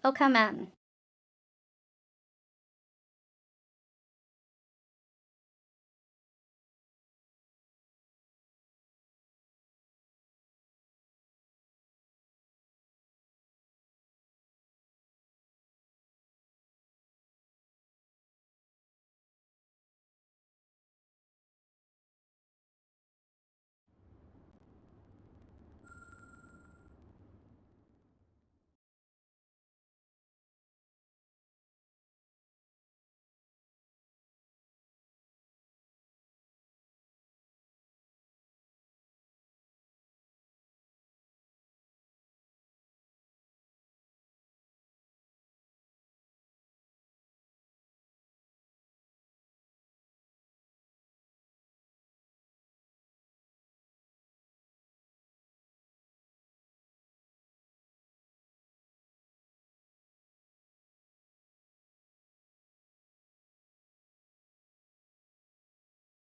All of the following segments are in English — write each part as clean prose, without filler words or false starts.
Oh, come on.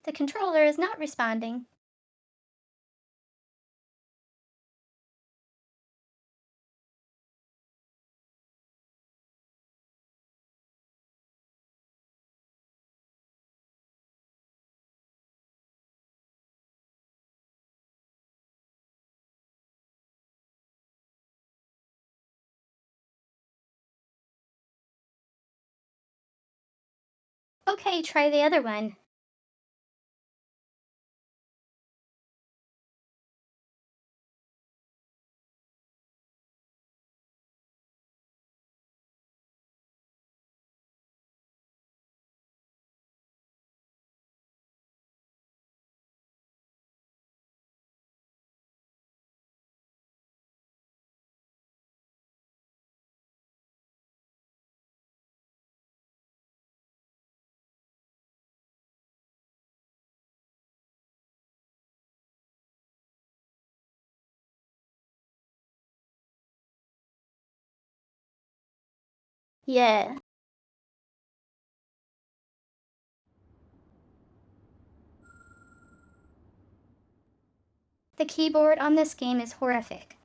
The controller is not responding. Okay, try the other one. Yeah. The keyboard on this game is horrific.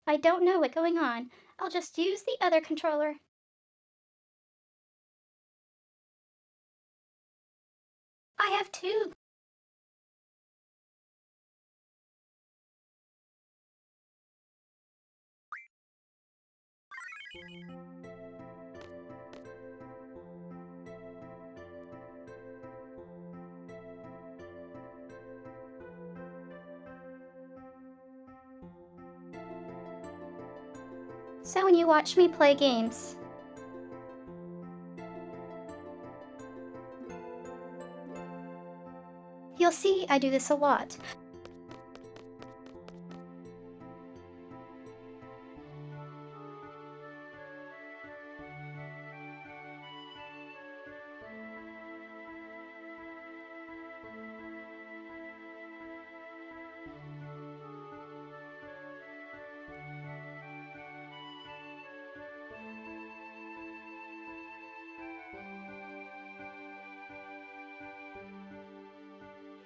I don't know what's going on. I'll just use the other controller. I have two. So when you watch me play games, you'll see I do this a lot.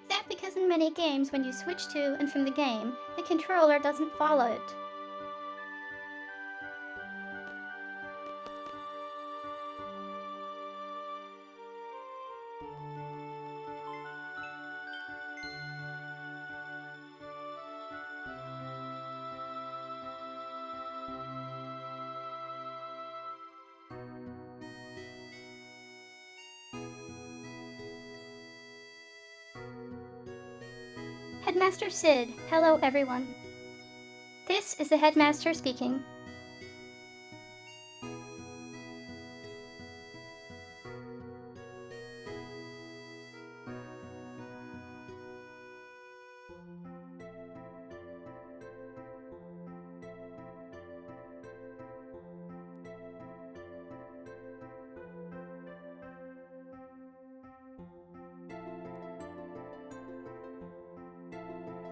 That because in many games, when you switch to and from the game, the controller doesn't follow it. Headmaster Sid, hello everyone. This is the headmaster speaking.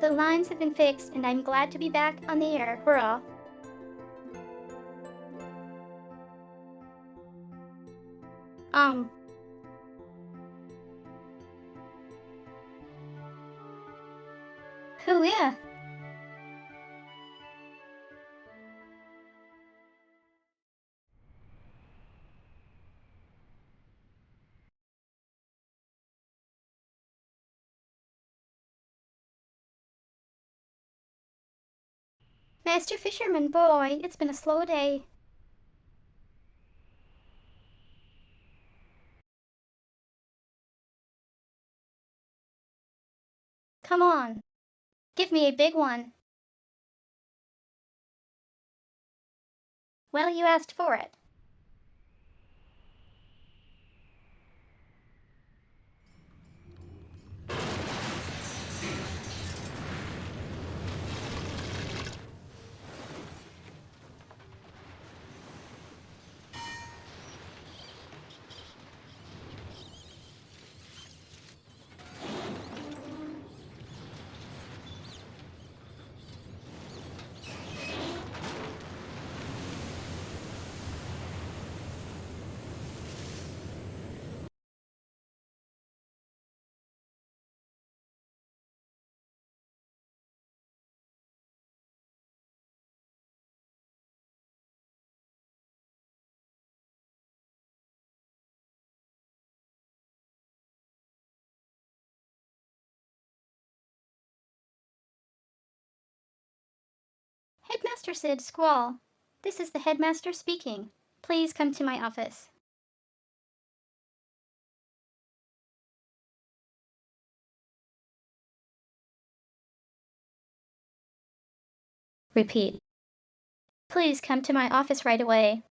The lines have been fixed and I'm glad to be back on the air, hurrah. Um. Who, yeah? Master Fisherman, boy, it's been a slow day. Come on, give me a big one. Well, you asked for it. Headmaster Sid, Squall. This is the headmaster speaking. Please come to my office. Repeat. Please come to my office right away.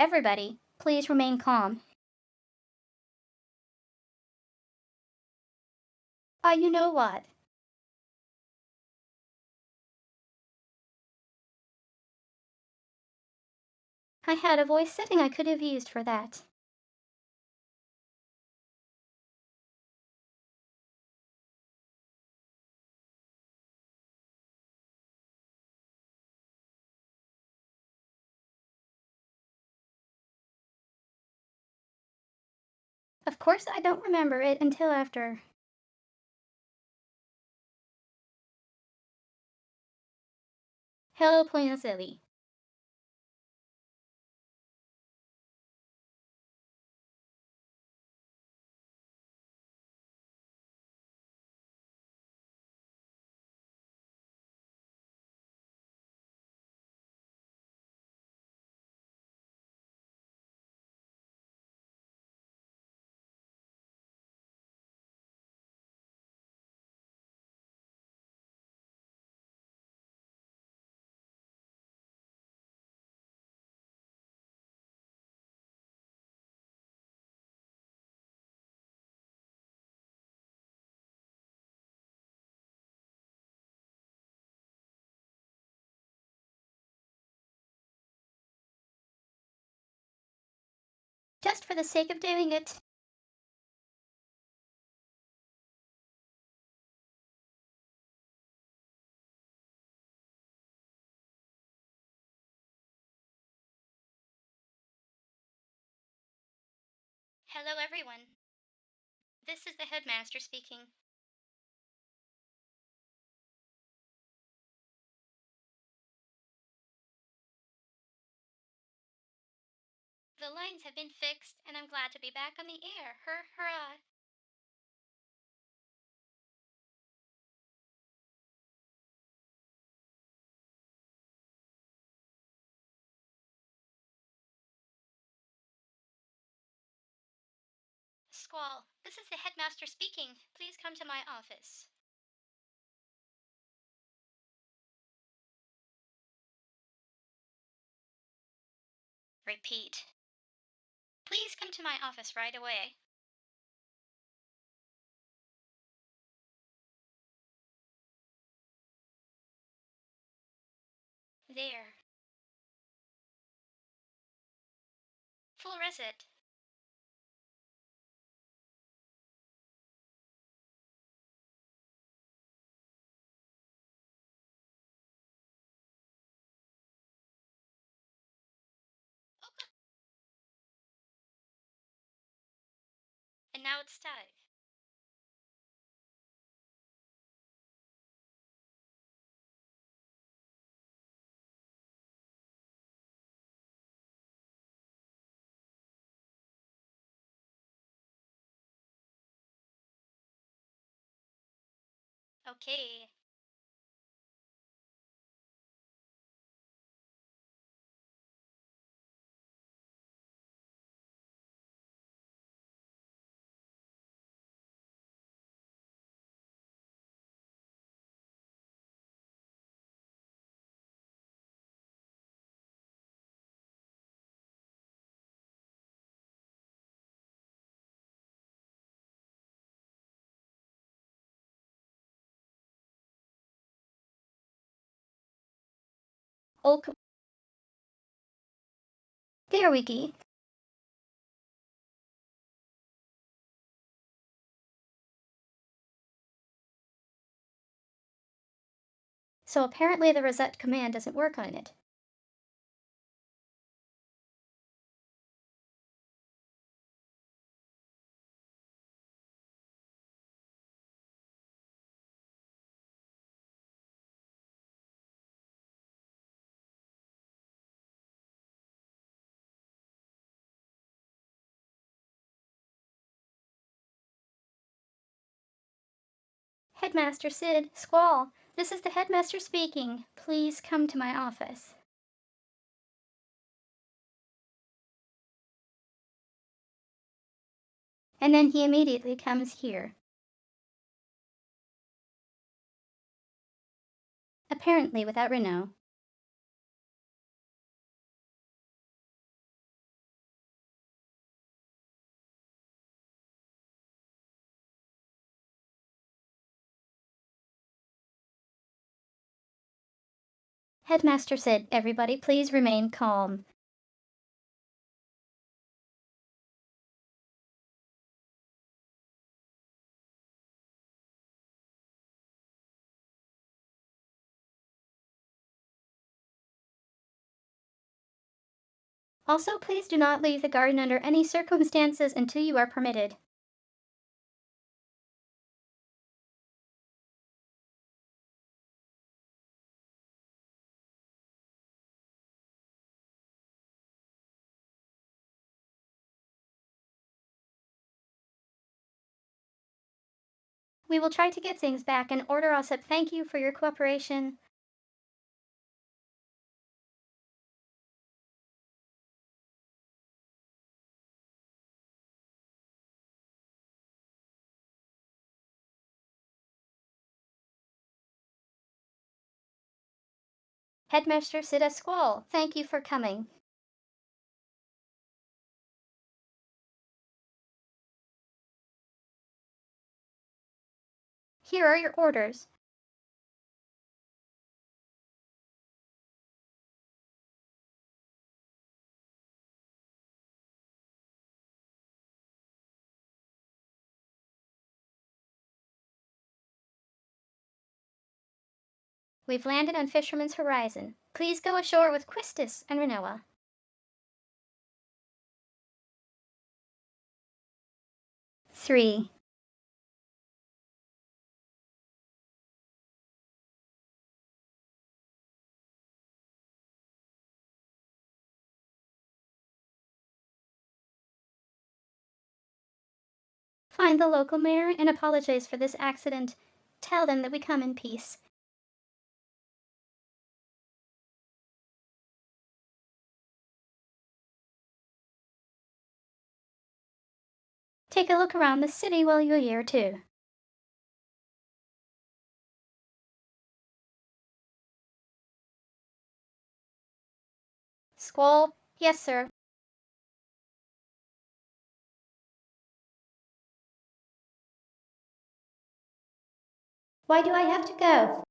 Everybody, please remain calm. You know what? I had a voice setting I could have used for that. Of course, I don't remember it until after. Hello, Poinazilli. Just for the sake of doing it. Hello, everyone. This is the headmaster speaking. The lines have been fixed, and I'm glad to be back on the air. Hurrah! Squall, this is the headmaster speaking. Please come to my office. Repeat. Please come to my office right away. There. Full reset. Okay. And now it's static. Okay. Okay. There we go. So apparently the reset command doesn't work on it. Headmaster Sid, Squall, this is the headmaster speaking. Please come to my office. And then he immediately comes here. Apparently without Renault. Headmaster Sid, everybody please remain calm. Also, please do not leave the garden under any circumstances until you are permitted. We will try to get things back in order. Also, thank you for your cooperation. Headmaster Sid Squall, thank you for coming. Here are your orders. We've landed on Fisherman's Horizon. Please go ashore with Quistis and Renoa. 3. Find the local mayor and apologize for this accident. Tell them that we come in peace. Take a look around the city while you're here, too. Squall? Yes, sir. Why do I have to go?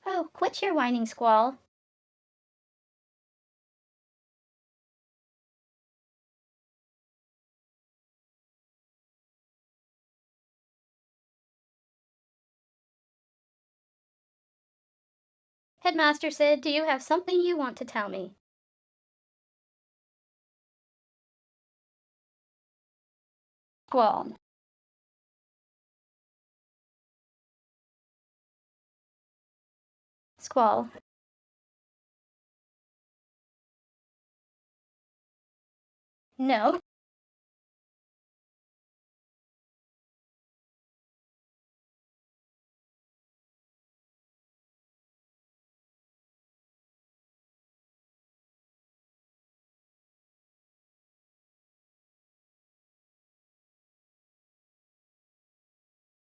Oh, quit your whining, Squall. Headmaster said, do you have something you want to tell me? Squall. Squall. No.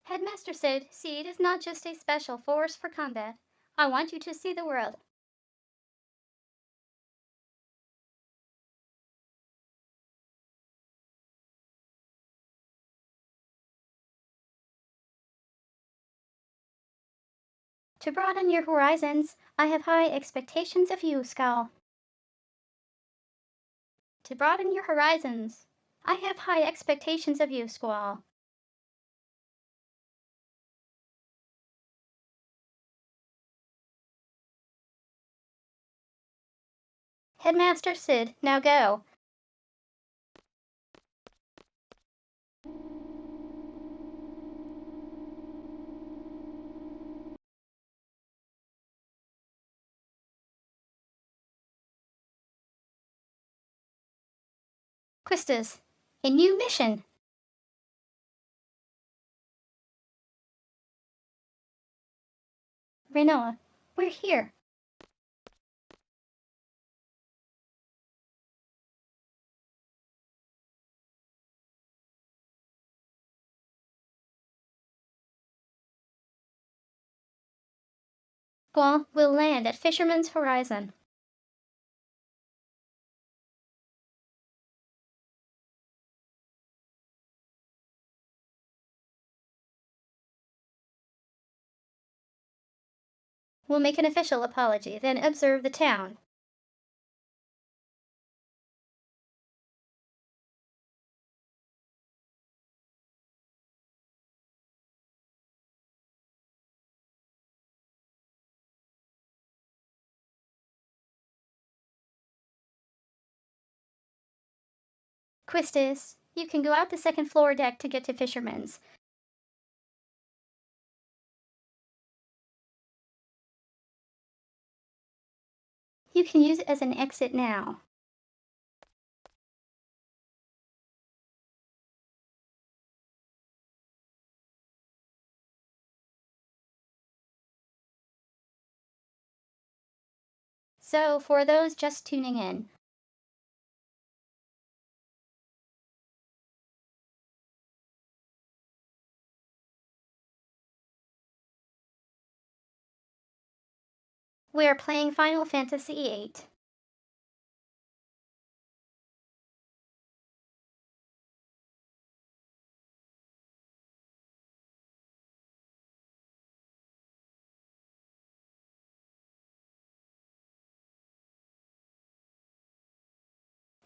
Headmaster said, Seed is not just a special force for combat. I want you to see the world. To broaden your horizons, I have high expectations of you, Scowl. To broaden your horizons, I have high expectations of you, Squall. Headmaster Sid, now go. Quistis, a new mission. Renoa, we're here. Squall will land at Fisherman's Horizon. We'll make an official apology, then observe the town. Quistis, you can go out the second floor deck to get to Fisherman's. You can use it as an exit now. So, for those just tuning in, we are playing Final Fantasy VIII.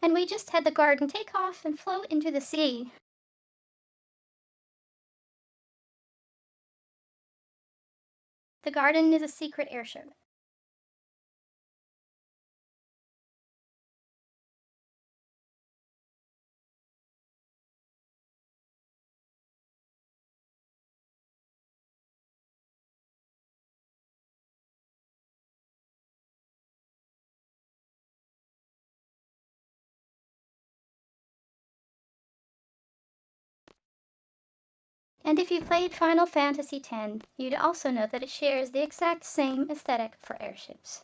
And we just had the garden take off and float into the sea. The garden is a secret airship. And if you played Final Fantasy X, you'd also know that it shares the exact same aesthetic for airships.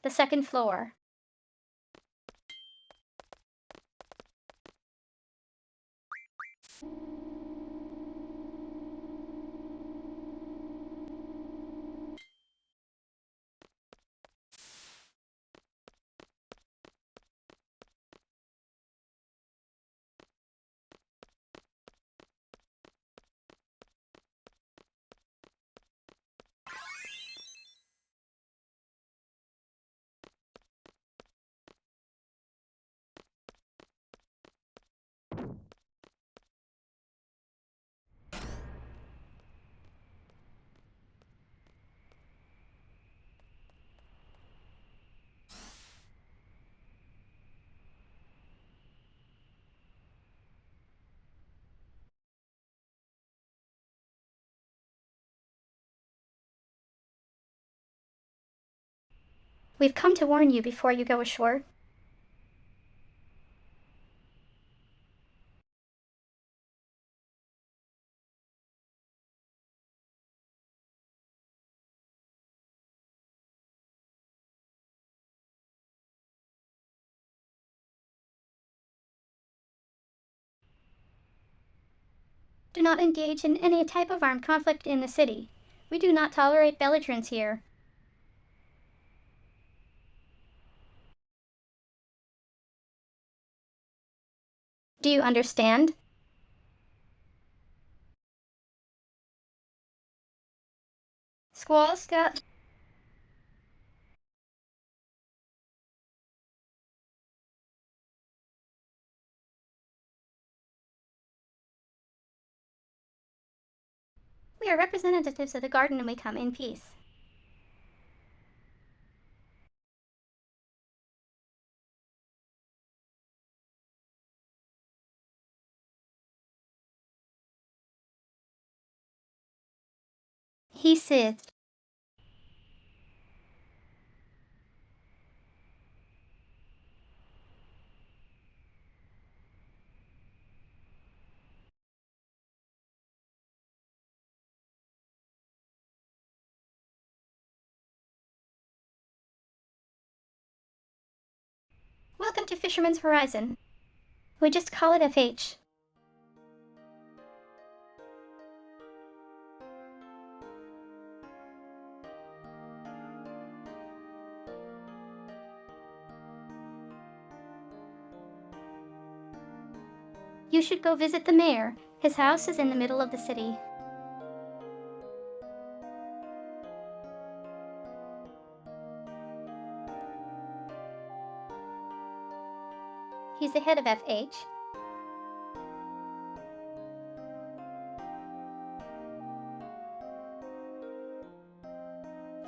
The second floor. We've come to warn you before you go ashore. Do not engage in any type of armed conflict in the city. We do not tolerate belligerents here. Do you understand? Squall, Scott. We are representatives of the garden and we come in peace. He sithed. Welcome to Fisherman's Horizon. We just call it FH. You should go visit the mayor. His house is in the middle of the city. He's the head of FH.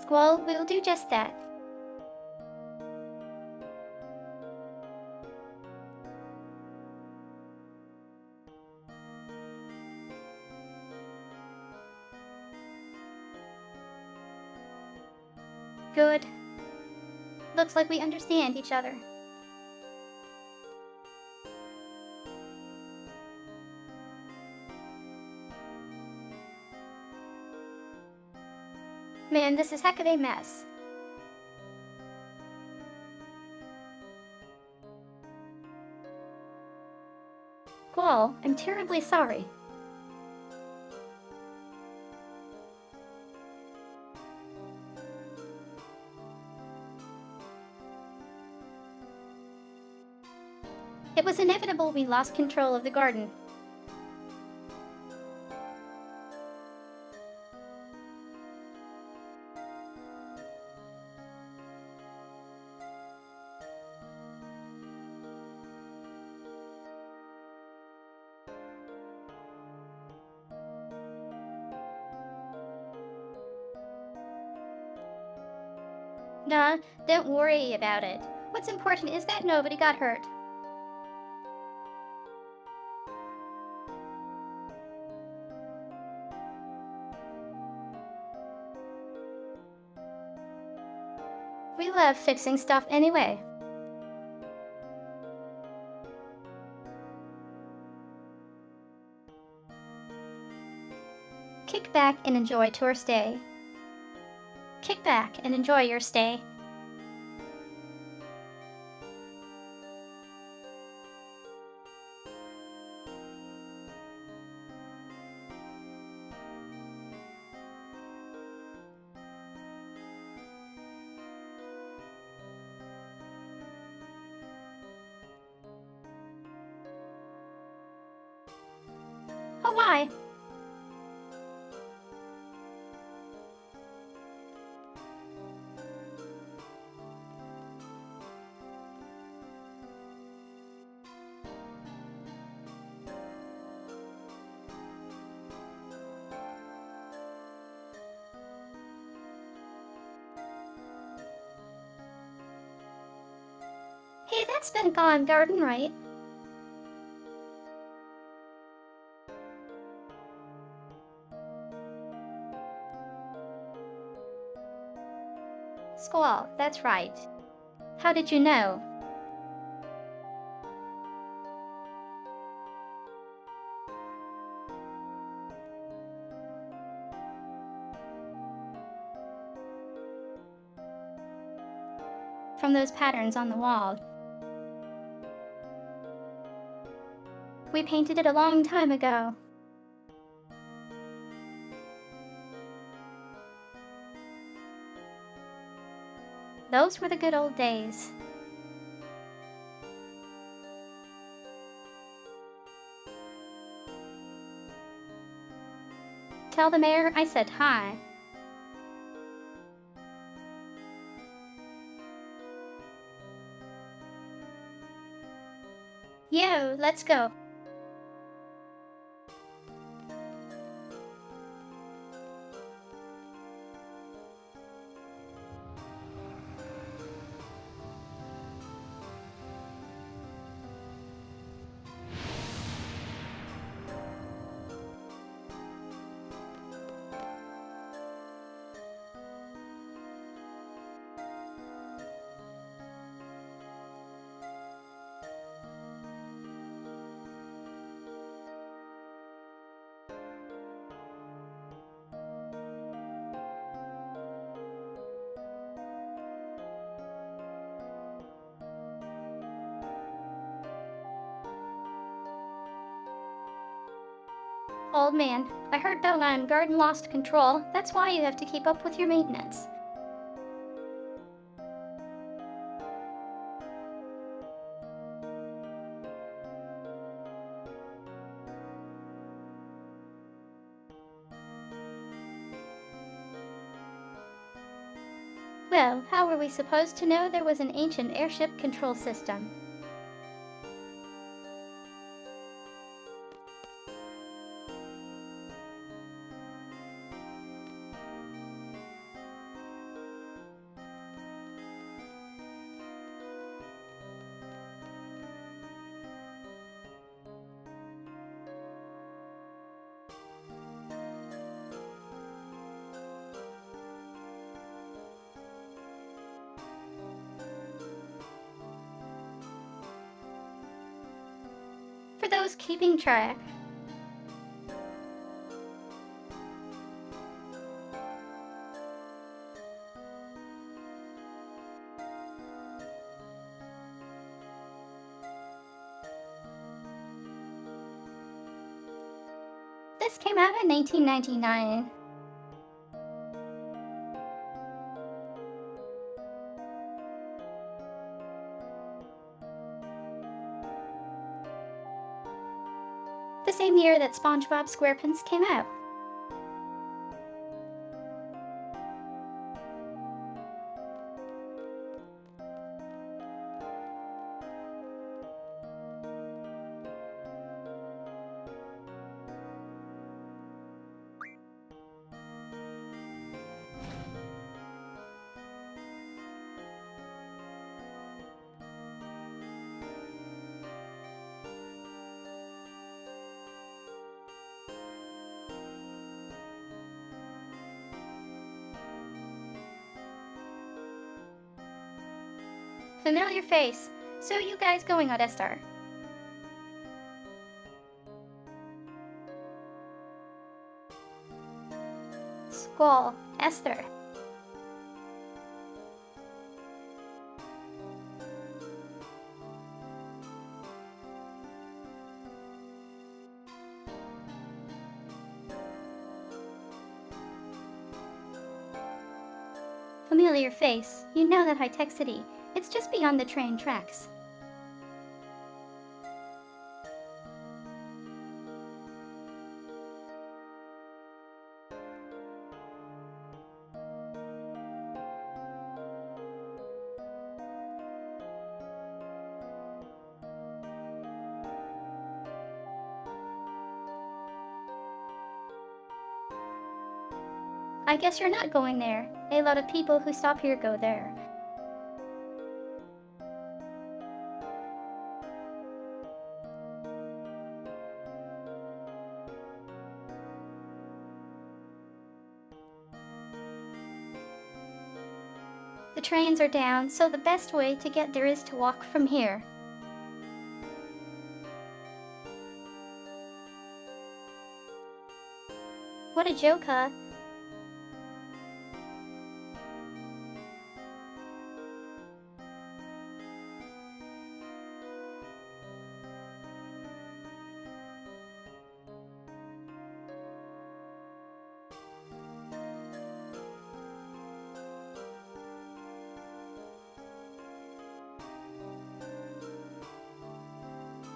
Squall will do just that. Good. Looks like we understand each other. Man, this is heck of a mess. Squall, I'm terribly sorry. It was inevitable we lost control of the garden. Nah, don't worry about it. What's important is that nobody got hurt. We love fixing stuff anyway. Kick back and enjoy tour stay. Kick back and enjoy your stay. Oh, why? Hey, that's Bengal Garden, right? Squall, that's right. How did you know? From those patterns on the wall. We painted it a long time ago. Those were the good old days. Tell the mayor I said hi. Yo, let's go. Old man, I heard Bellheim Garden lost control. That's why you have to keep up with your maintenance. Well, how were we supposed to know there was an ancient airship control system? For those keeping track. This came out in 1999. The same year that SpongeBob SquarePants came out. Familiar face. So you guys going on Estar? Squall. Esther. Familiar face. You know that high-tech city. It's just beyond the train tracks. I guess you're not going there. A lot of people who stop here go there. The trains are down, so the best way to get there is to walk from here. What a joke, huh?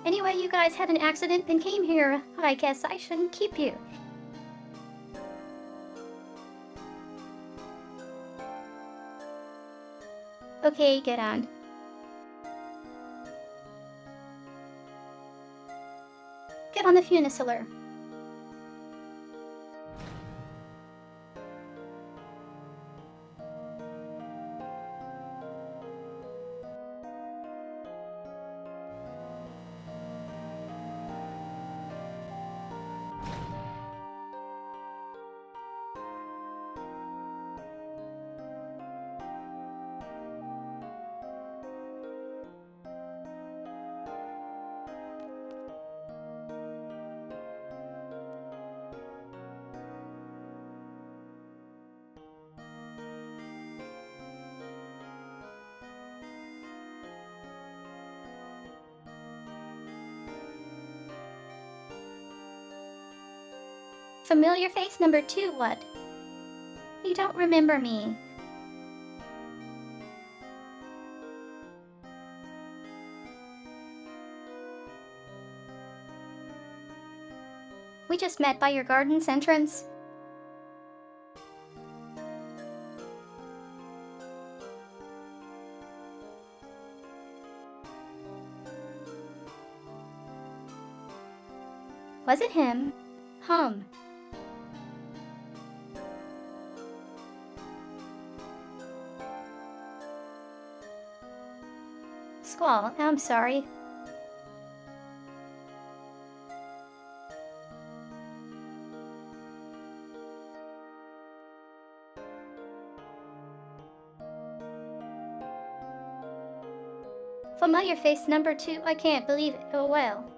Anyway, you guys had an accident and came here. I guess I shouldn't keep you. Okay, get on. Get on the funicular. Familiar face number 2, what? You don't remember me. We just met by your garden's entrance. Was it him? Hum. Squall, I'm sorry. Familiar face number 2, I can't believe it. Oh well.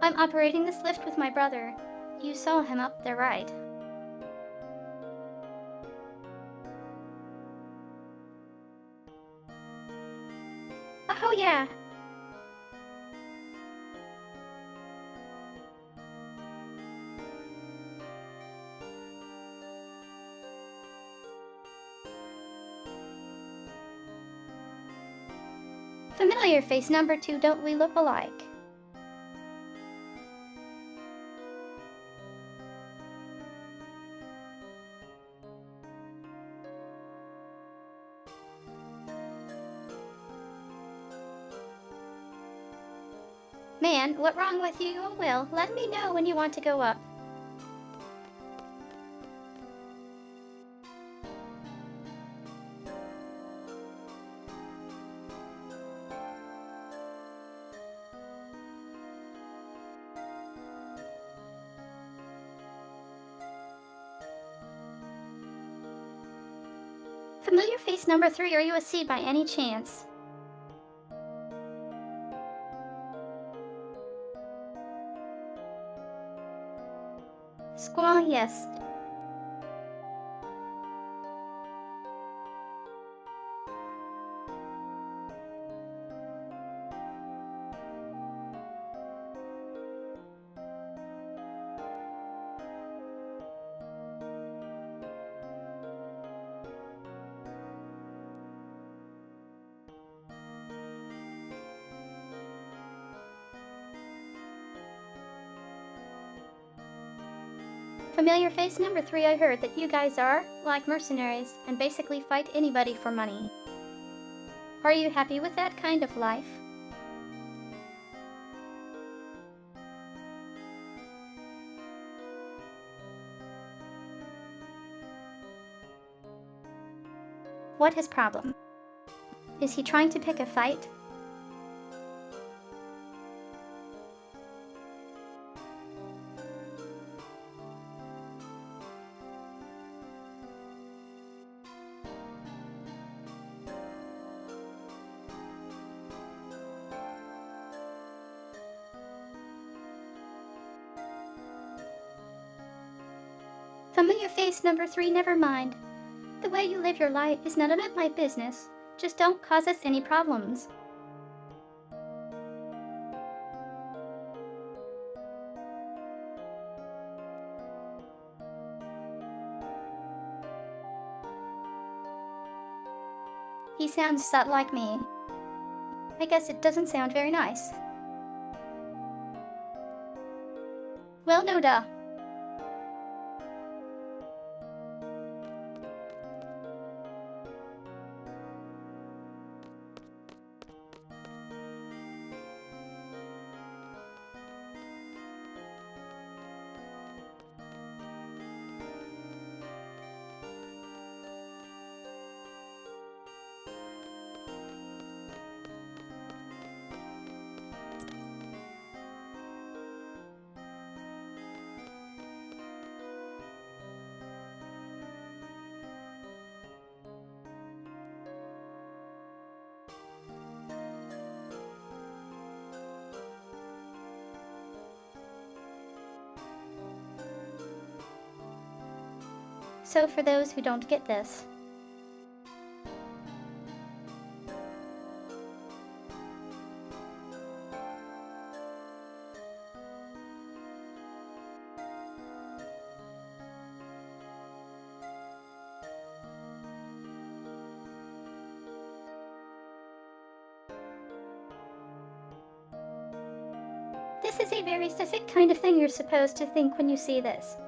I'm operating this lift with my brother. You saw him up there, right? Oh yeah. Familiar face number 2, don't we look alike? Man, what wrong with you? Oh well, let me know when you want to go up. Familiar face number 3, are you a seed by any chance? Squall, yes. Familiar face number 3, I heard that you guys are like mercenaries and basically fight anybody for money. Are you happy with that kind of life? What his problem? Is he trying to pick a fight? Familiar face number 3, never mind. The way you live your life is none of my business. Just don't cause us any problems. He sounds sut like me. I guess it doesn't sound very nice. Well, no duh. So for those who don't get this, this is a very specific kind of thing you're supposed to think when you see this.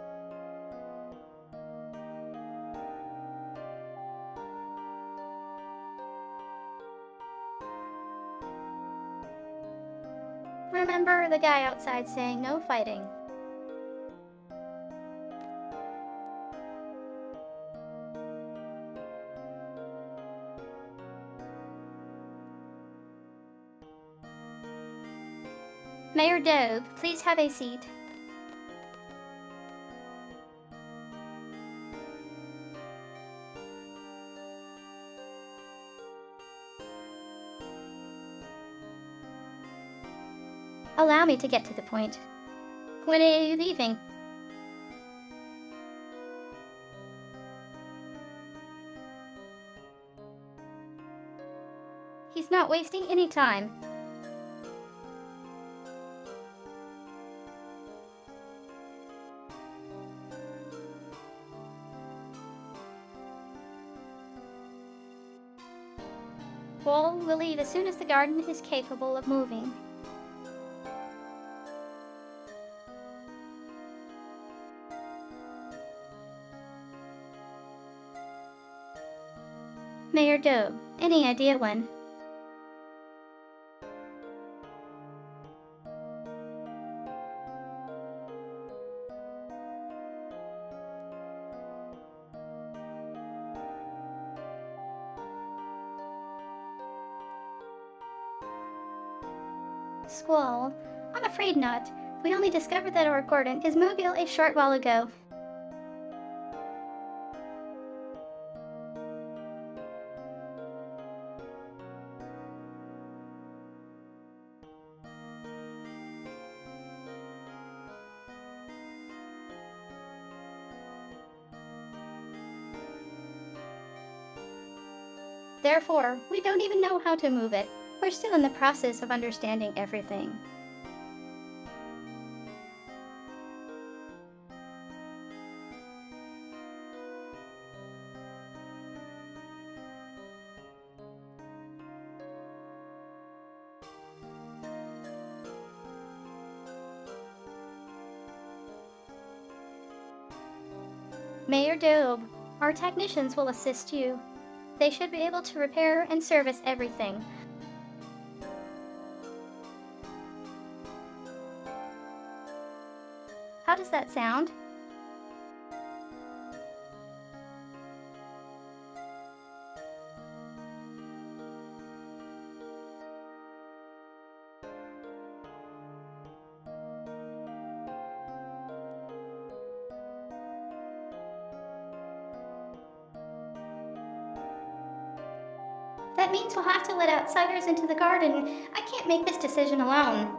Remember the guy outside saying no fighting. Mayor Dove, please have a seat. Allow me to get to the point. When are you leaving? He's not wasting any time. Well, we'll leave as soon as the garden is capable of moving. Mayor Dove, any idea when? Squall, I'm afraid not. We only discovered that our Gordon is mobile a short while ago. Therefore, we don't even know how to move it. We're still in the process of understanding everything. Mayor Dobe, our technicians will assist you. They should be able to repair and service everything. How does that sound? That means we'll have to let outsiders into the garden. I can't make this decision alone.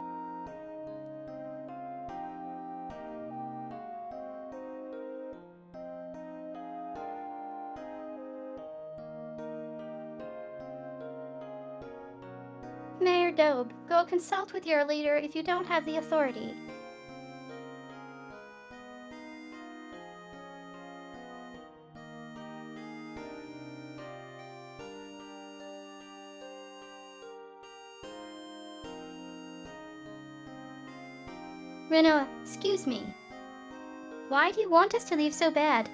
Mayor Dobe, go consult with your leader if you don't have the authority. Renoa, excuse me. Why do you want us to leave so bad?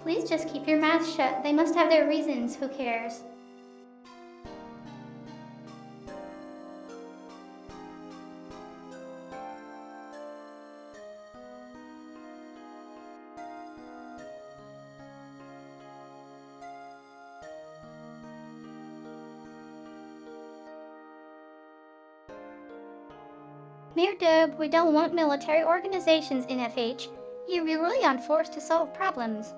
Please just keep your mouth shut. They must have their reasons. Who cares? Mayor Dobe, we don't want military organizations in FH. You rely on force to solve problems.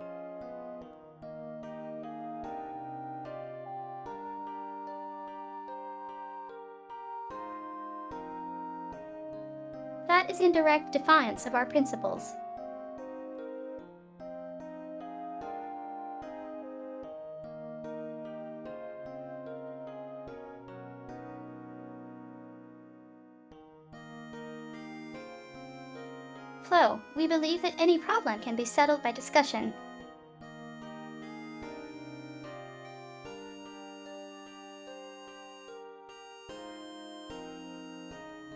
That is in direct defiance of our principles. Flo, we believe that any problem can be settled by discussion.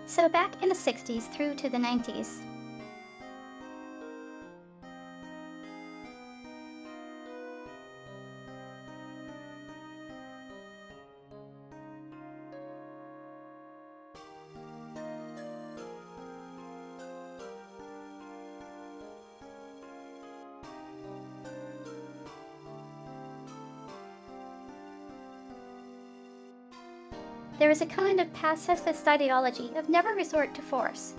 So back in the 60s through to the 90s. There is a kind of pacifist ideology of never resort to force.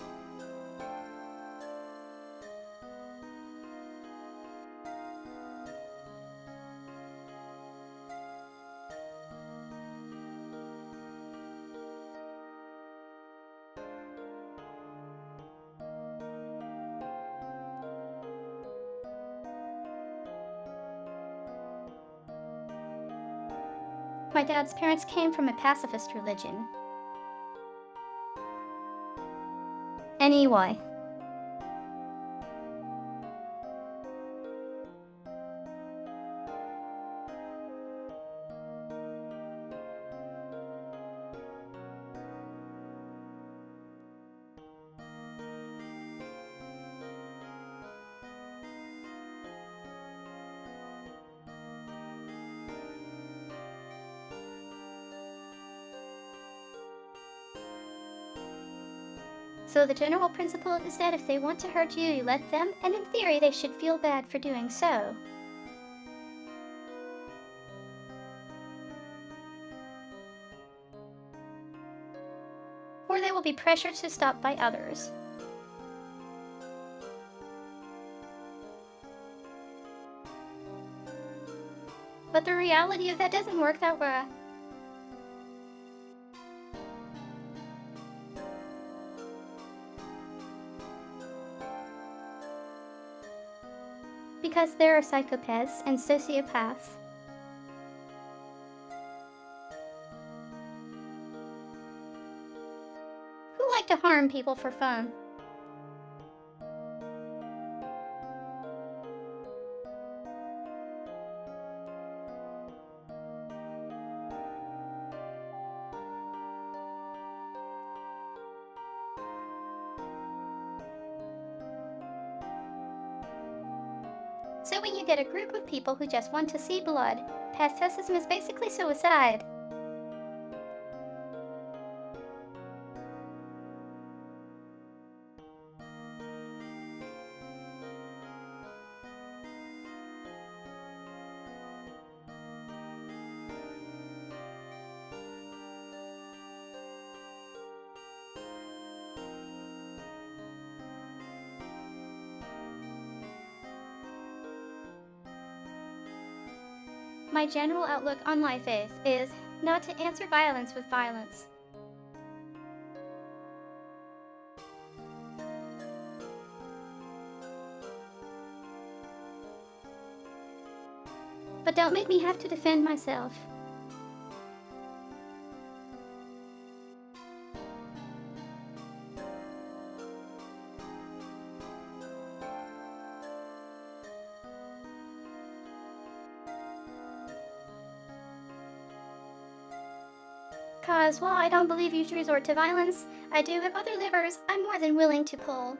My dad's parents came from a pacifist religion. Anyway. So the general principle is that if they want to hurt you, you let them, and in theory they should feel bad for doing so. Or they will be pressured to stop by others. But the reality of that doesn't work that way. Because there are psychopaths and sociopaths. Who like to harm people for fun. So when you get a group of people who just want to see blood, pacifism is basically suicide. My general outlook on life is not to answer violence with violence. But don't make me have to defend myself. Cause while I don't believe you should resort to violence, I do have other levers I'm more than willing to pull.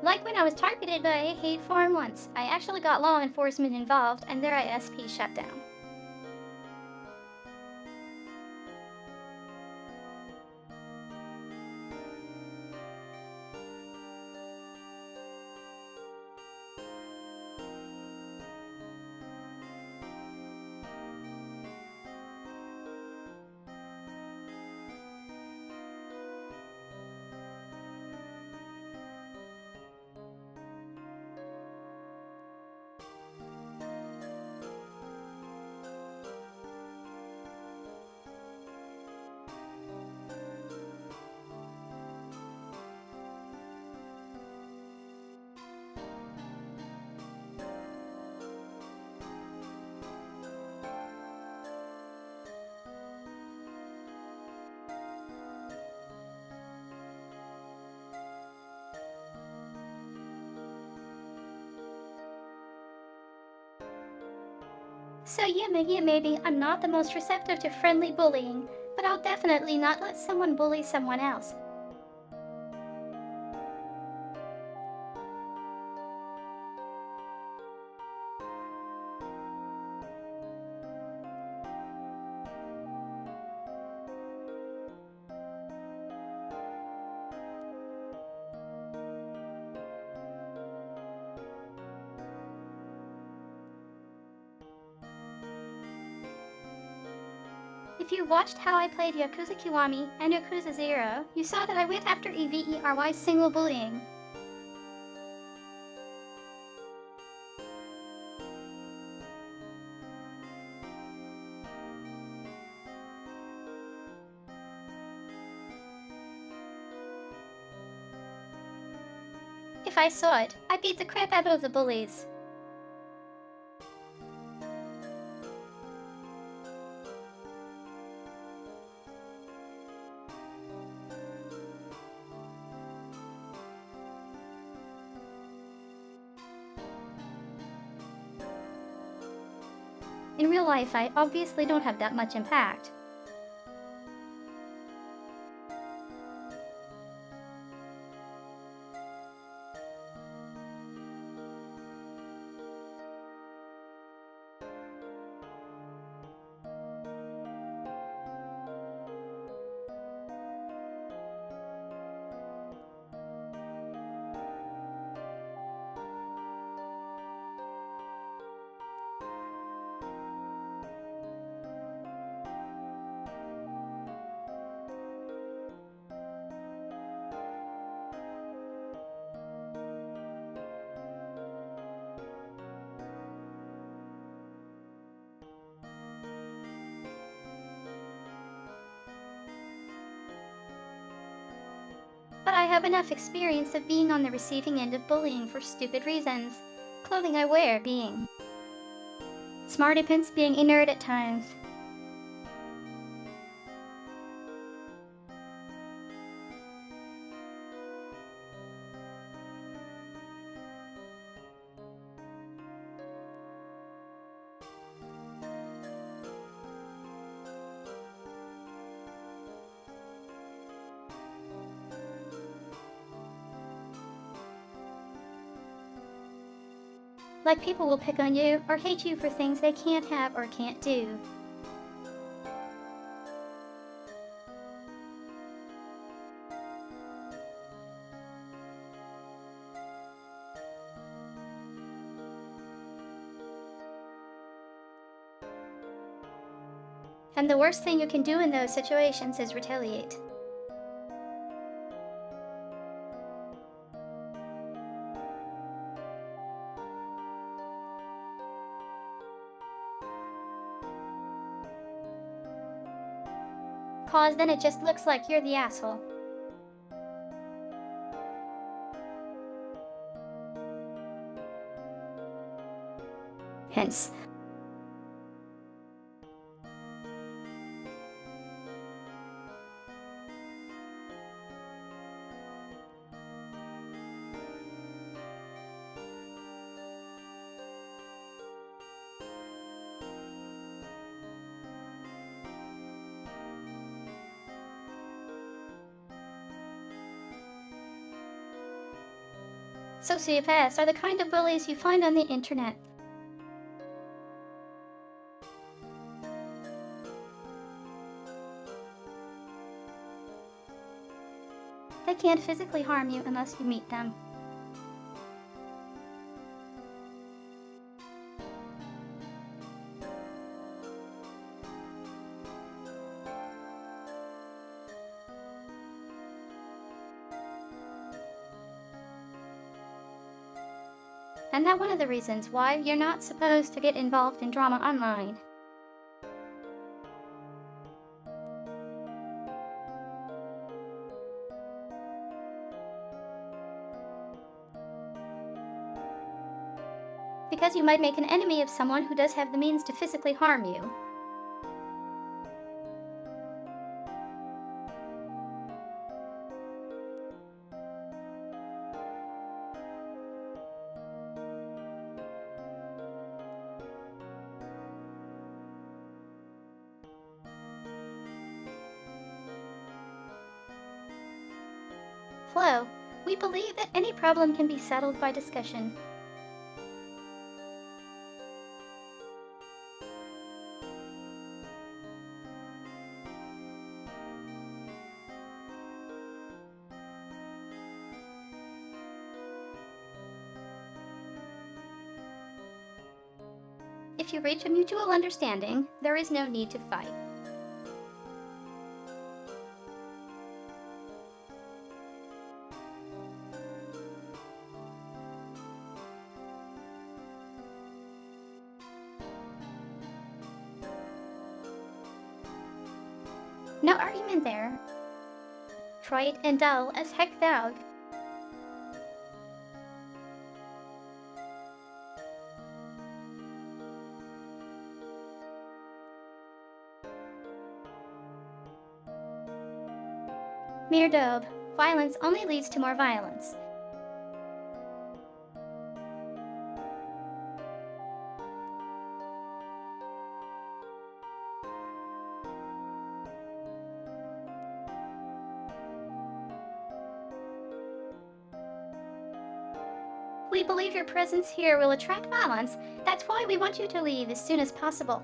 Like when I was targeted by a hate forum once, I actually got law enforcement involved and their ISP shut down. So yeah, maybe I'm not the most receptive to friendly bullying, but I'll definitely not let someone bully someone else. If you watched how I played Yakuza Kiwami and Yakuza 0, you saw that I went after EVERY's single bullying. If I saw it, I beat the crap out of the bullies. In real life, I obviously don't have that much impact. have enough experience of being on the receiving end of bullying for stupid reasons. Clothing I wear being smarty pants, being a nerd at times. Like people will pick on you or hate you for things they can't have or can't do. And the worst thing you can do in those situations is retaliate. Cause then it just looks like you're the asshole. Hence, sociopaths are the kind of bullies you find on the internet. They can't physically harm you unless you meet them. And that's one of the reasons why you're not supposed to get involved in drama online. Because you might make an enemy of someone who does have the means to physically harm you. Flo, we believe that any problem can be settled by discussion. If you reach a mutual understanding, there is no need to fight. No argument there. Trite and dull as heck thou. Mere daub. Violence only leads to more violence. We believe your presence here will attract violence. That's why we want you to leave as soon as possible.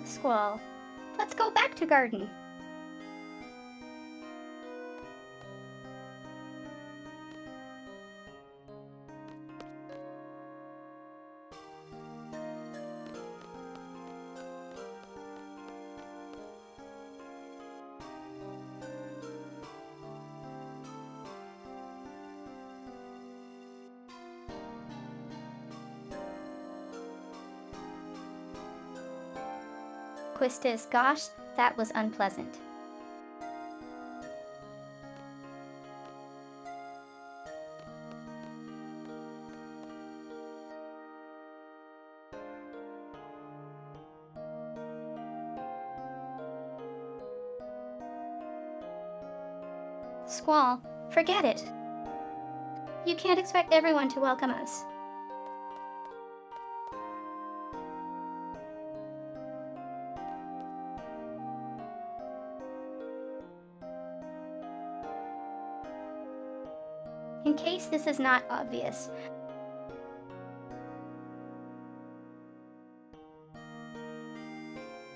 Squall. Let's go back to garden. Quistis, gosh, that was unpleasant. Squall, forget it. You can't expect everyone to welcome us. In case this is not obvious,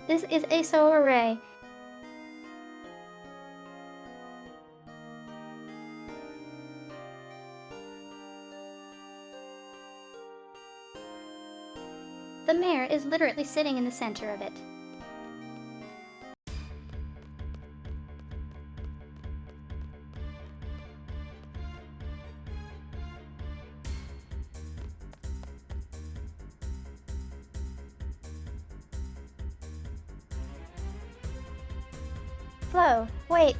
this is a solar array. The mayor is literally sitting in the center of it. Flo, wait.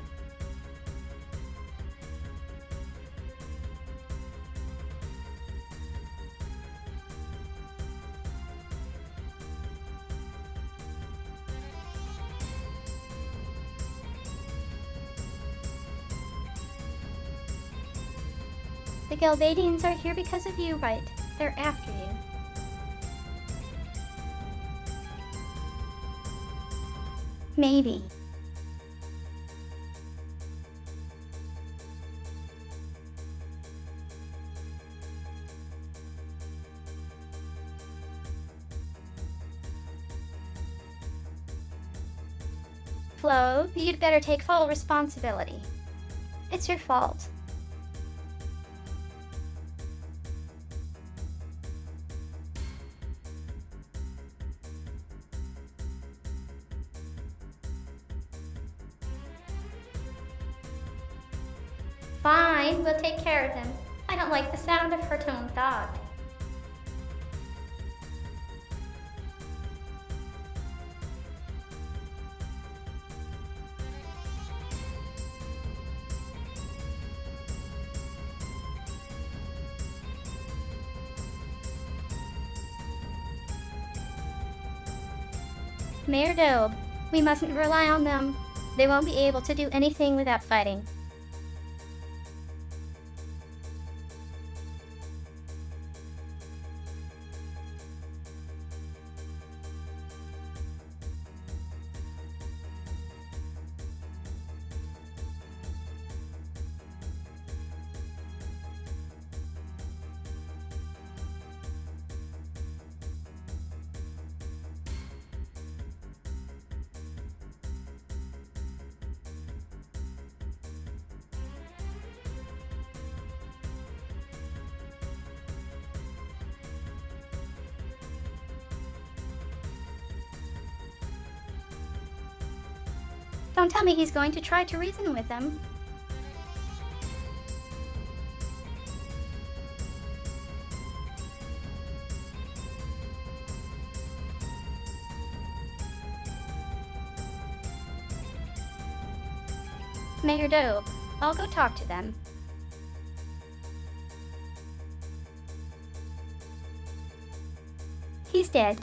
The Galvadians are here because of you, right? They're after you. Maybe. Flo, you'd better take full responsibility. It's your fault. Fine, we'll take care of him. I don't like the sound of her own dog. Mayor Dobe, we mustn't rely on them. They won't be able to do anything without fighting. Don't tell me he's going to try to reason with them. Mayor Dobe, I'll go talk to them. He's dead.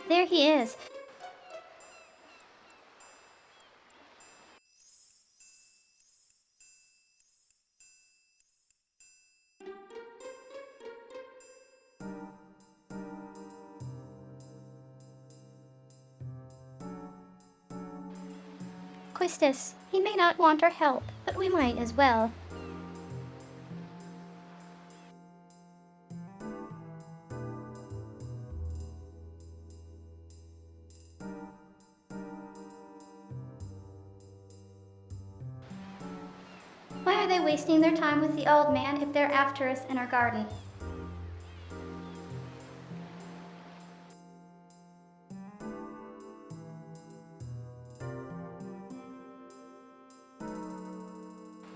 There he is. Quistis, he may not want our help, but we might as well. Why are they wasting their time with the old man if they're after us in our garden?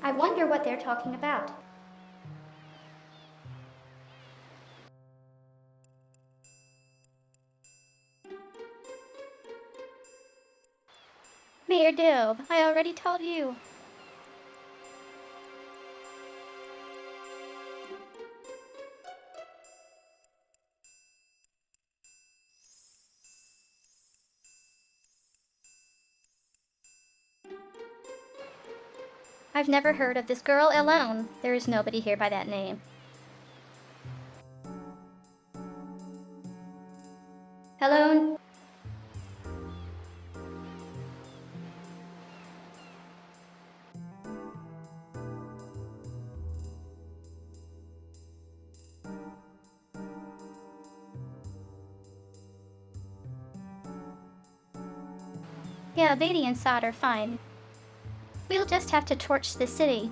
I wonder what they're talking about. Mayor Dobe, I already told you. I've never heard of this girl alone. There is nobody here by that name. Hello? Yeah, Beatty and Sod are fine. We'll just have to torch the city.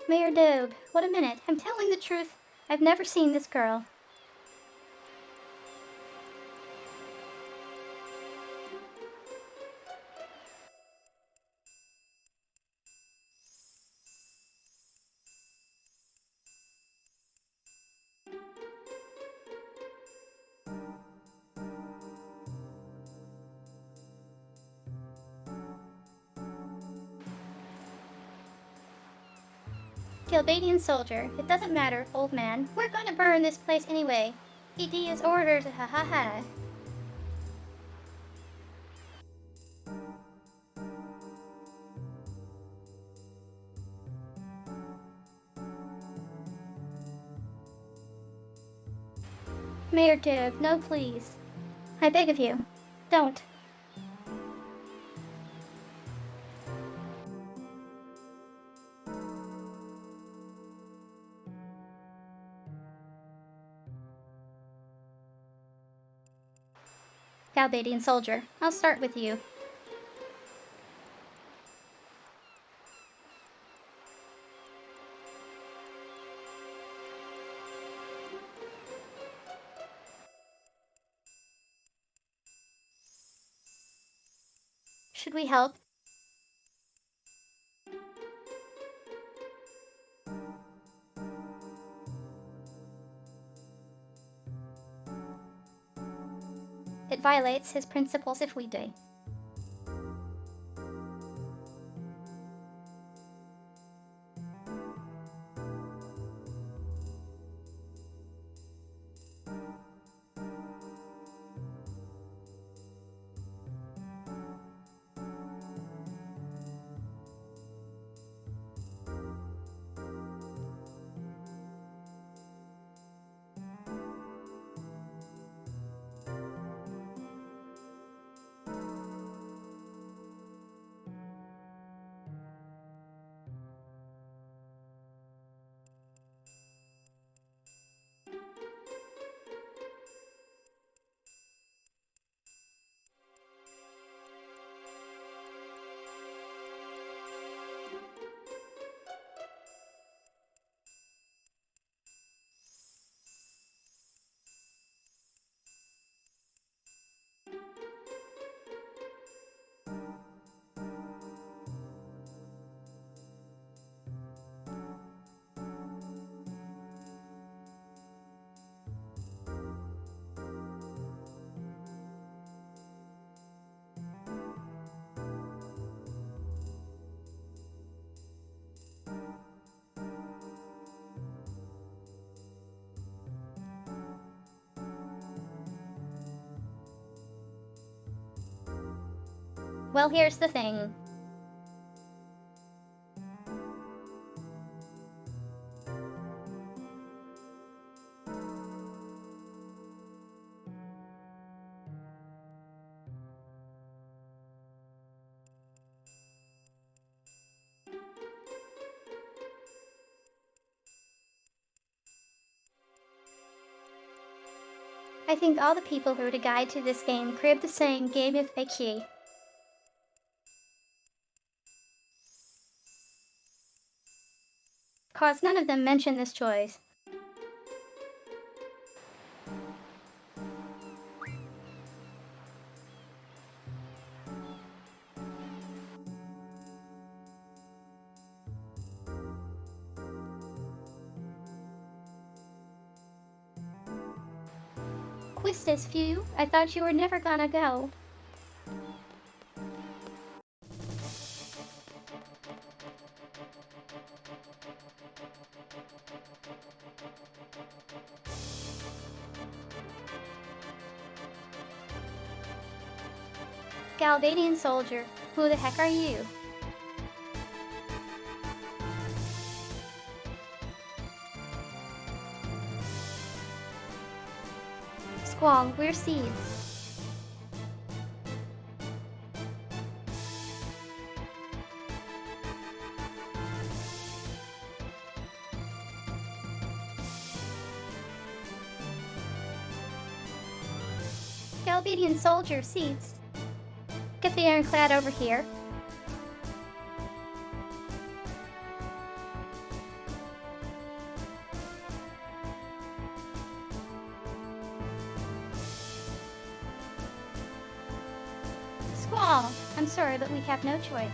Mayor Dobe, what a minute. I'm telling the truth. I've never seen this girl. Gilbadian soldier, it doesn't matter, old man. We're gonna burn this place anyway. ED is orders, ha ha ha. Mayor Dobe, no please. I beg of you, don't. Galbadian soldier, I'll start with you. Should we help? It violates his principles if we do. Well, here's the thing. I think all the people who wrote a guide to this game cribbed the same game of key. Cause none of them mention this choice. Quistis few, I thought you were never gonna go. Galvadian soldier, who the heck are you? Squall, we're seeds. Galvadian soldier, seeds. Get the ironclad over here. Squall, I'm sorry, but we have no choice.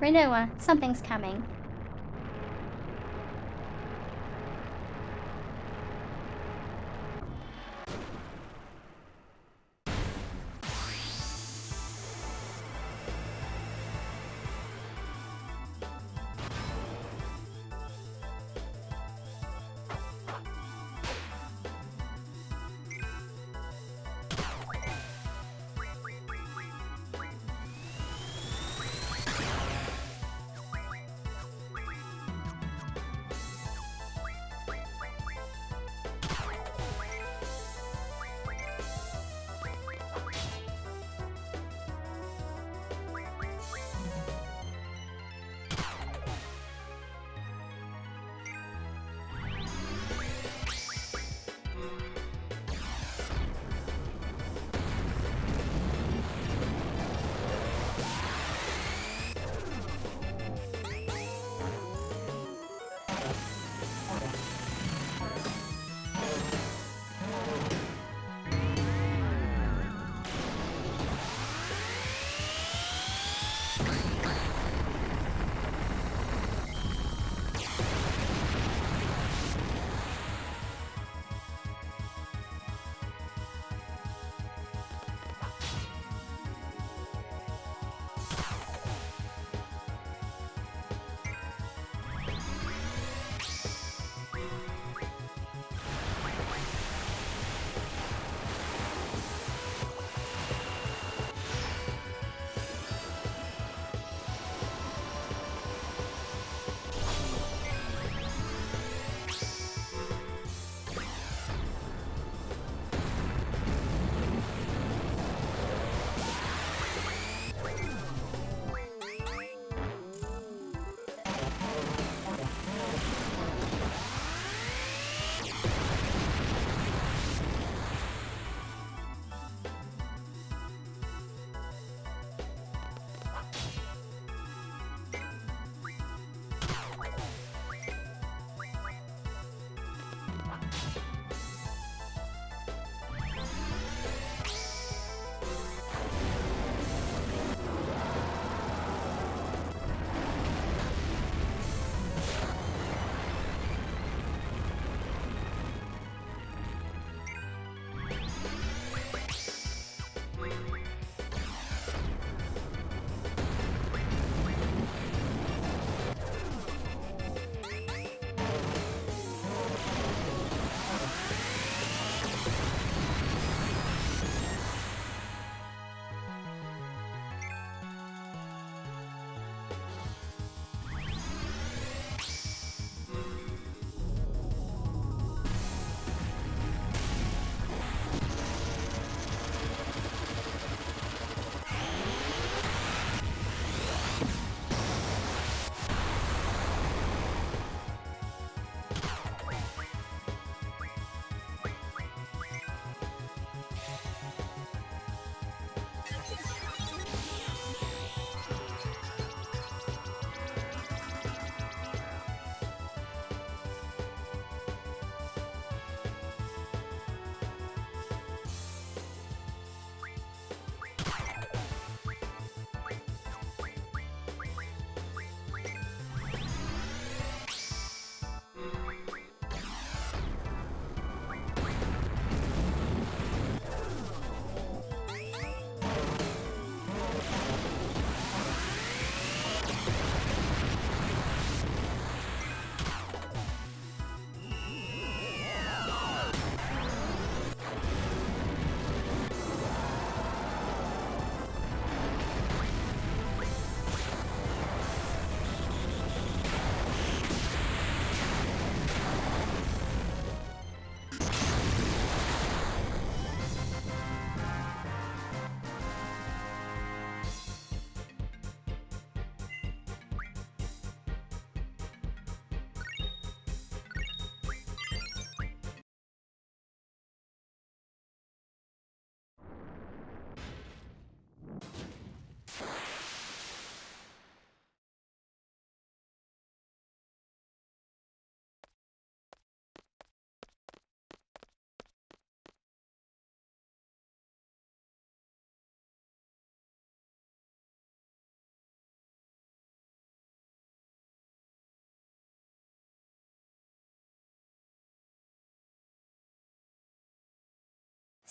Rinoa, something's coming.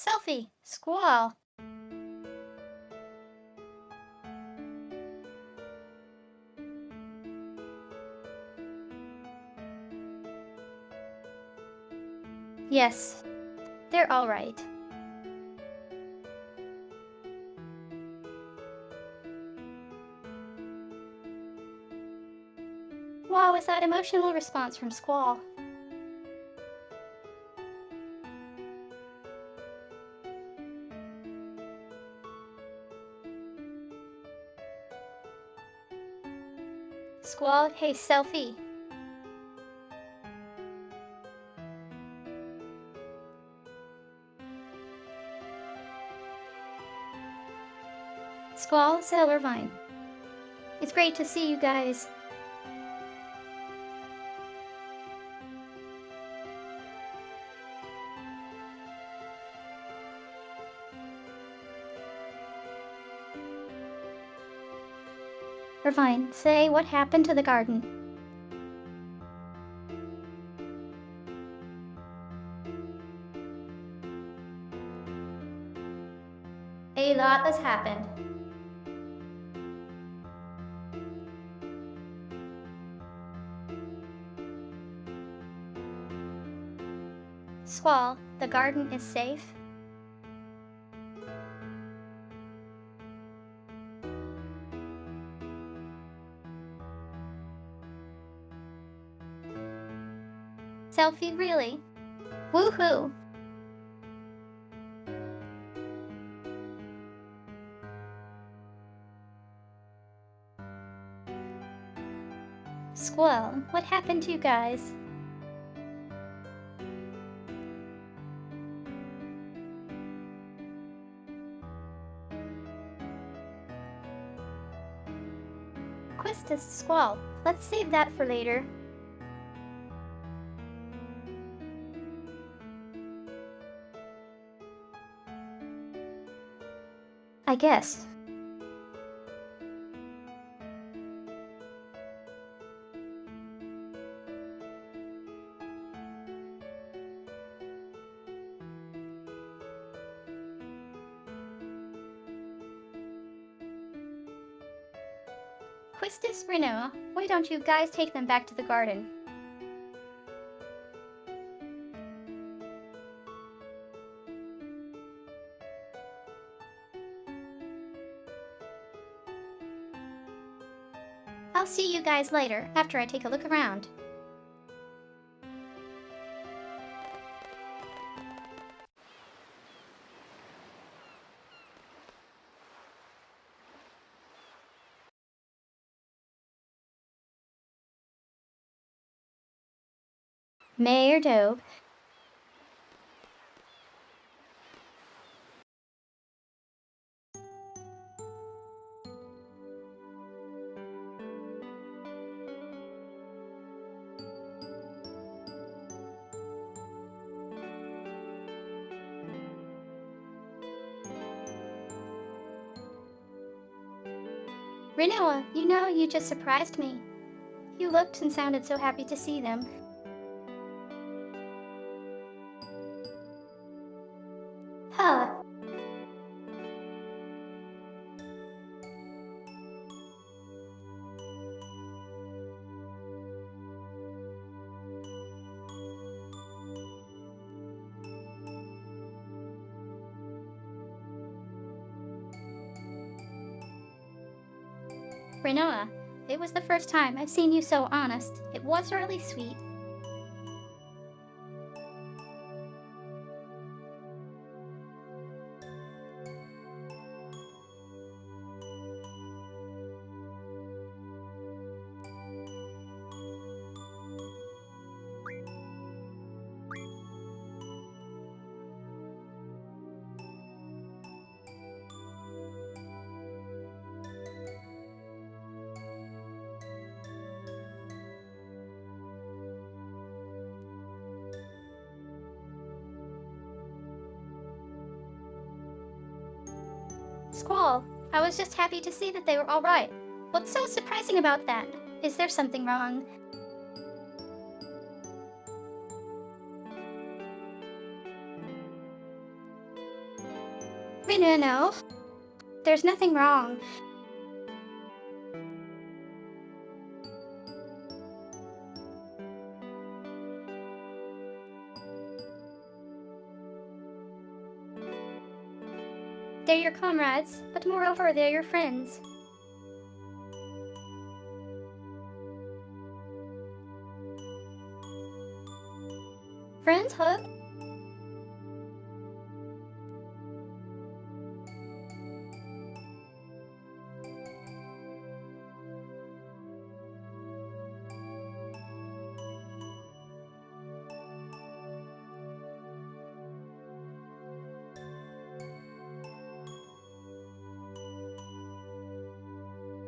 Selfie! Squall! Yes, they're all right. What was that emotional response from Squall? Squall, hey, Selfie. Squall, it's Irvine. It's great to see you guys. Irvine, say what happened to the garden. A lot has happened. Squall, the garden is safe? Selfie, really? Woohoo! Squall, what happened to you guys? Quistis, Squall, let's save that for later. I guess. Quistis, Rinoa, why don't you guys take them back to the garden? I'll see you guys later, after I take a look around. Mayor Dobe. Rinoa, you just surprised me. You looked and sounded so happy to see them. Huh. Rinoa, it was the first time I've seen you so honest. It was really sweet. Squall, I was just happy to see that they were all right. What's so surprising about that? Is there something wrong? No. There's nothing wrong. They're your comrades, but moreover, they're your friends. Friends, Hope?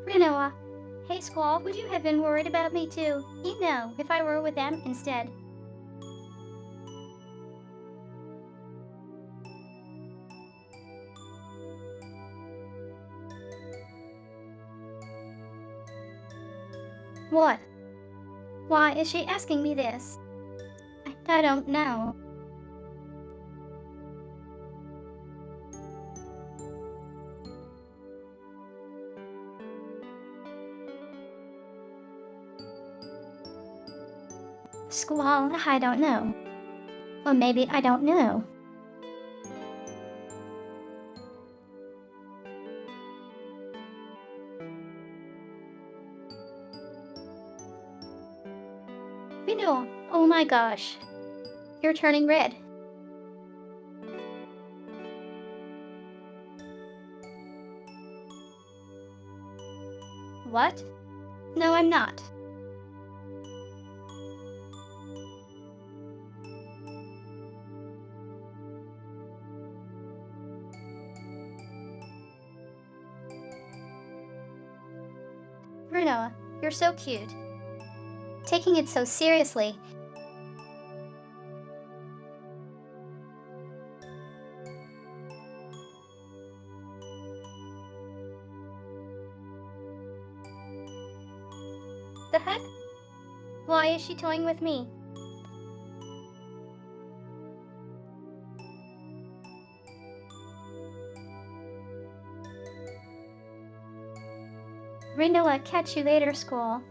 Rinoa. Hey, Squall, would you have been worried about me too? You know, if I were with them instead. What? Why is she asking me this? I don't know. Squall, I don't know. Or maybe I don't know. Rinoa, oh my gosh. You're turning red. What? No, I'm not. Rinoa, you're so cute. Taking it so seriously. The heck? Why is she toying with me? Rinoa, catch you later, Squall.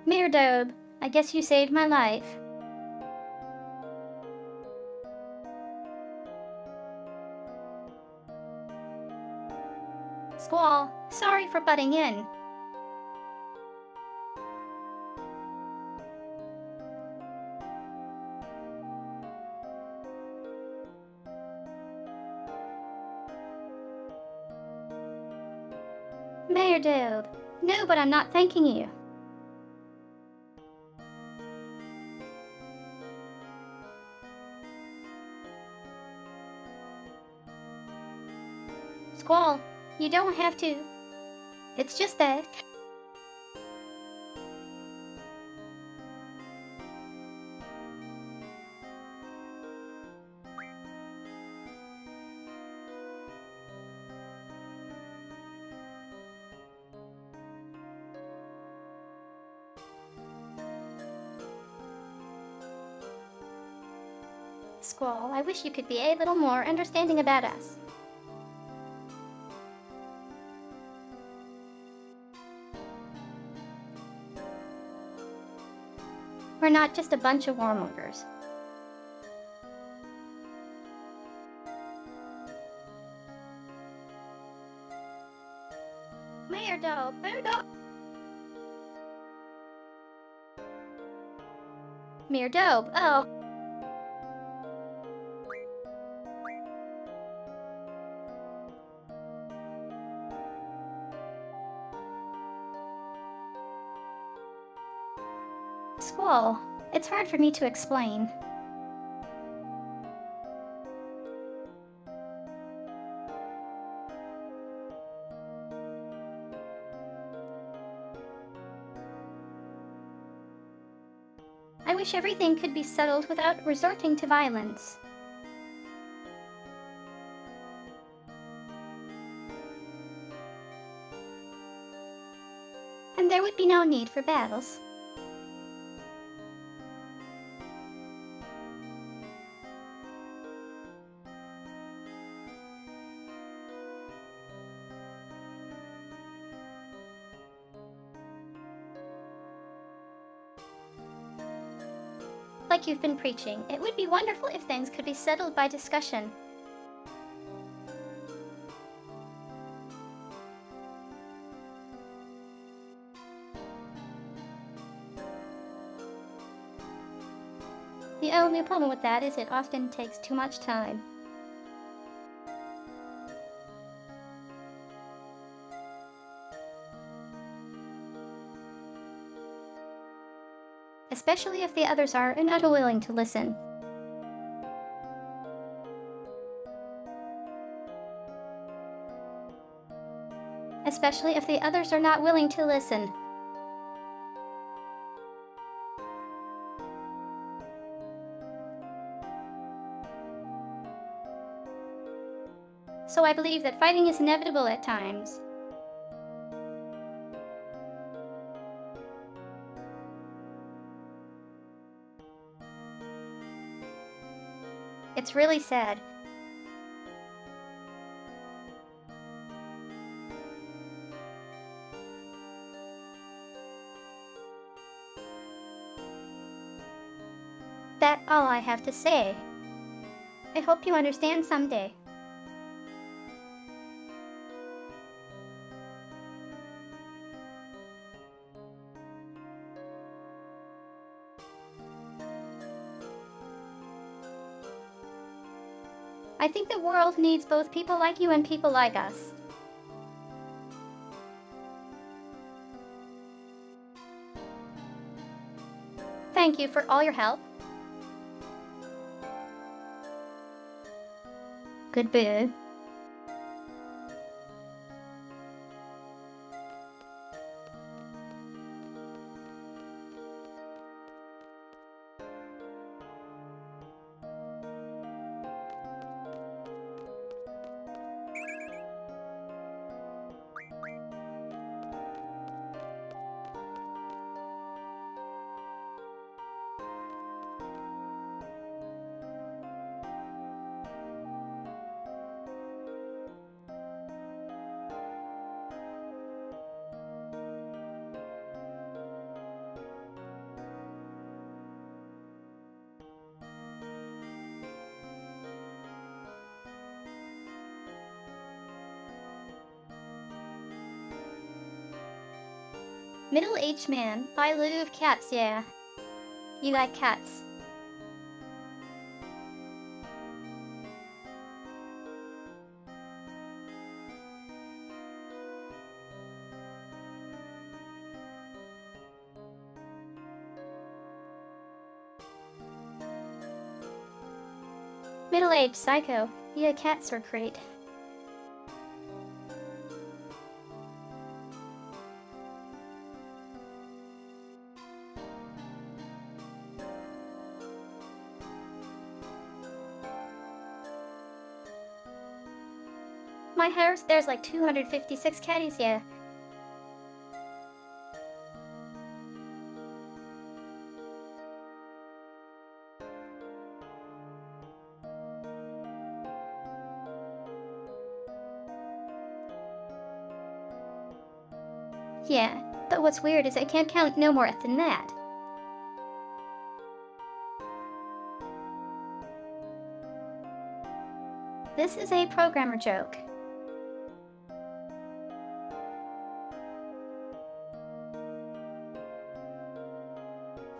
Mirdobe, I guess you saved my life. Squall, sorry for butting in. Mirdobe, no, but I'm not thanking you. Squall, you don't have to. It's just that. Squall, I wish you could be a little more understanding about us. We're not just a bunch of warmongers. Mirdobe. Mirdobe, oh. Squall, it's hard for me to explain. I wish everything could be settled without resorting to violence. and there would be no need for battles. Like you've been preaching, it would be wonderful if things could be settled by discussion. The only problem with that is it often takes too much time. Especially if the others are not willing to listen. Especially if the others are not willing to listen. So I believe that fighting is inevitable at times. It's really sad. That's all I have to say. I hope you understand someday. I think the world needs both people like you and people like us. Thank you for all your help. Goodbye. Middle-aged man. I love cats, yeah. You like cats. Middle-aged psycho. Yeah, cats are great. My house, there's like 256 catties, yeah. Yeah, but what's weird is I can't count no more than that. This is a programmer joke.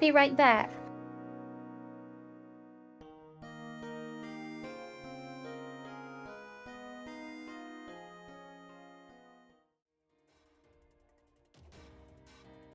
Be right back.